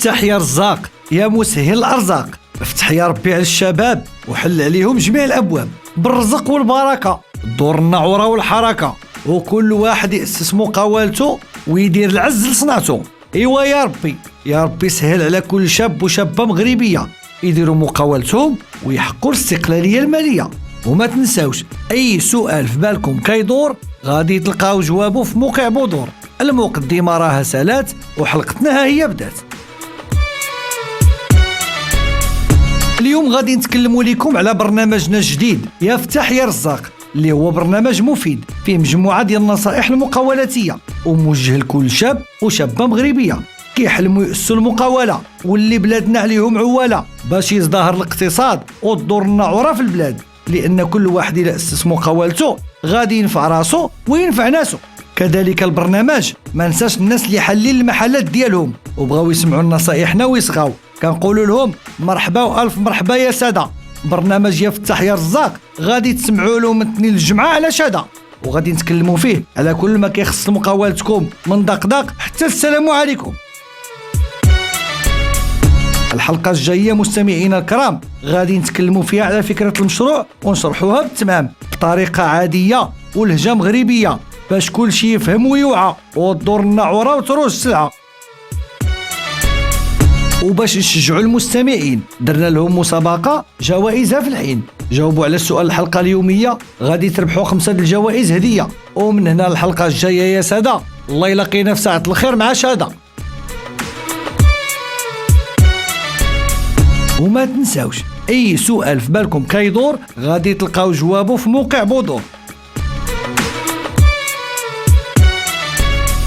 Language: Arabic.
افتح يا رزاق يا مسهل الأرزاق، افتح يا ربي على الشباب وحل عليهم جميع الأبواب بالرزق والبركة، دور النعورة والحركة، وكل واحد يأسس مقاولته ويدير العز لصنعته. ايوا يا ربي سهل على كل شاب وشابة مغربية يديروا مقاولتهم ويحقوا الاستقلالية المالية. وما تنساوش اي سؤال في بالكم كيدور غادي تلقاو جوابه في موقع بودور. المقدمة راها سالات وحلقتنا ها هي بدات. اليوم غادي نتكلموا لكم على برنامجنا الجديد يا فتح يا رزاق، اللي هو برنامج مفيد فيه مجموعة ديال النصائح المقاولاتية وموجه لكل شاب وشابة مغربية كيحلموا يأسسوا المقاولة واللي بلادنا عليهم عوالة باش يزدهر الاقتصاد وتدور النعورة في البلاد، لأن كل واحد إلا أسس مقاولته غادي ينفع راسو وينفع ناسو. كذلك البرنامج ما نساش الناس اللي حالين المحلات ديالهم وبغاو يسمعوا النصائحنا ويصغاو، كنقولوا لهم مرحبا والف مرحبا يا ساده. برنامج يفتح يا رزاق غادي تسمعوا له من الاثنين للجمعه على شاده، وغادي نتكلموا فيه على كل ما كيخص مقاولتكم من دقدق حتى السلام عليكم. الحلقه الجايه مستمعينا الكرام غادي نتكلموا فيها على فكره المشروع ونشرحوها بالتمام بطريقه عاديه ولهجه مغربيه باش كل شيء يفهم ويوعى وتدور النعوره وتروج السلعه. وباش نشجعوا المستمعين درنا لهم مسابقه جوائزها في الحين، جاوبوا على السؤال الحلقه اليوميه غادي تربحوا 5 الجوائز هديه. ومن هنا الحلقه الجايه يا ساده الله يلاقينا في ساعه الخير مع شاده. وما تنساوش اي سؤال في بالكم كيدور غادي تلقاو جوابه في موقع بودور.